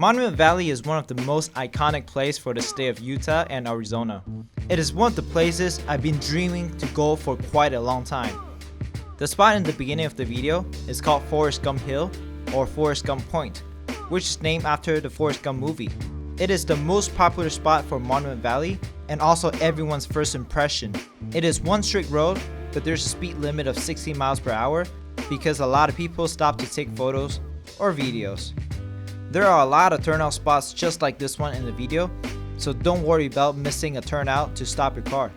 Monument Valley is one of the most iconic places for the state of Utah and Arizona. It is one of the places I've been dreaming to go for quite a long time. The spot in the beginning of the video is called Forrest Gump Hill or Forrest Gump Point, which is named after the Forrest Gump movie. It is the most popular spot for Monument Valley and also everyone's first impression. It is one straight road, but there's a speed limit of 60 miles per hour because a lot of people stop to take photos or videos. There are a lot of turnout spots just like this one in the video, so don't worry about missing a turnout to stop your car.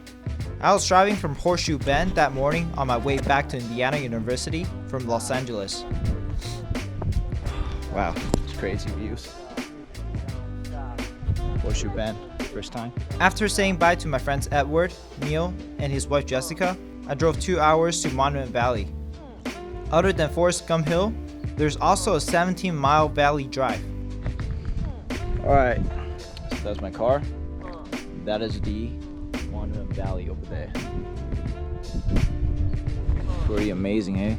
I was driving from Horseshoe Bend that morning on my way back to Indiana University from Los Angeles. Wow, it's crazy views. Horseshoe Bend, first time. After saying bye to my friends Edward, Neil, and his wife Jessica, I drove 2 hours to Monument Valley. Other than Forrest Gump Hill, there's also a 17-mile valley drive. Alright, so that's my car. That is the Monument Valley over there. Pretty amazing, eh?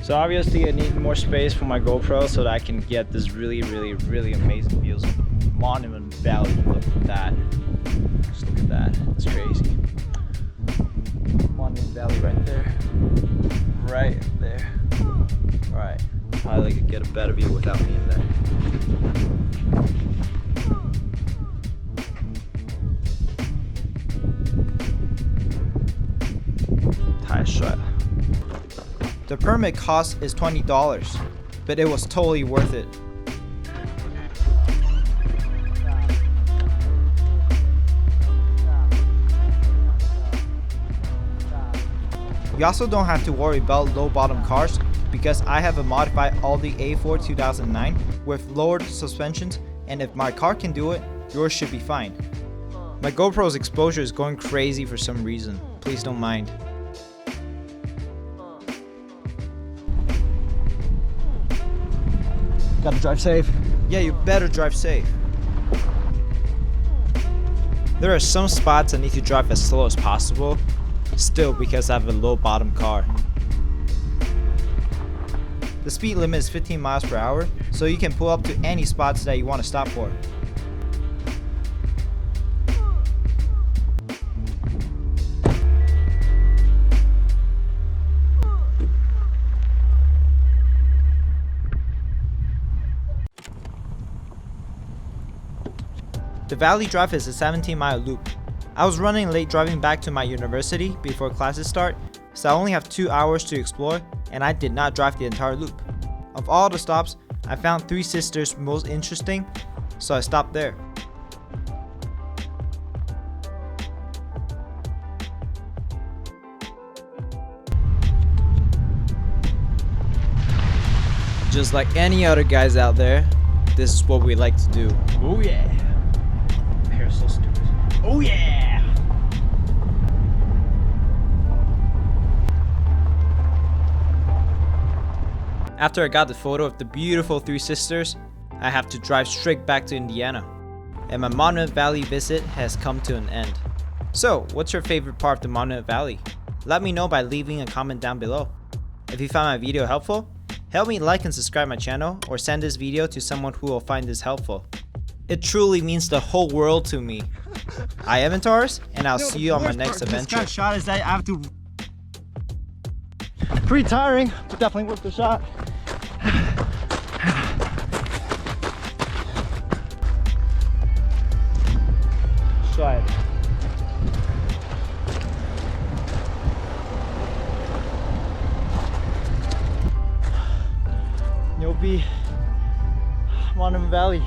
So obviously I need more space for my GoPro so that I can get this really amazing views of Monument Valley. Look at that. Just look at that. It's crazy. Monument Valley right there. Right there. Alright. Probably could get a better view without me in there. Tire shot. The permit cost is $20, but it was totally worth it. You also don't have to worry about low bottom cars because I have a modified Audi A4 2009 with lowered suspensions, and if my car can do it, yours should be fine. My GoPro's exposure is going crazy for some reason. Please don't mind. Gotta drive safe. Yeah, you better drive safe. There are some spots I need to drive as slow as possible, still because I have a low bottom car. The speed limit is 15 miles per hour, so you can pull up to any spots that you want to stop for. The Valley Drive is a 17-mile loop. I was running late driving back to my university before classes start, so I only have 2 hours to explore, and I did not drive the entire loop. Of all the stops, I found Three Sisters most interesting, so I stopped there. Just like any other guys out there, this is what we like to do. Oh yeah. Hair's so stupid. Oh yeah. After I got the photo of the beautiful Three Sisters, I have to drive straight back to Indiana. And my Monument Valley visit has come to an end. So, what's your favorite part of the Monument Valley? Let me know by leaving a comment down below. If you found my video helpful, help me like and subscribe my channel or send this video to someone who will find this helpful. It truly means the whole world to me. I am Taurus, and I'll see you on my next adventure. This shot is that I have to. Pretty tiring, but definitely worth the shot. Try it. You'll be Monument Valley.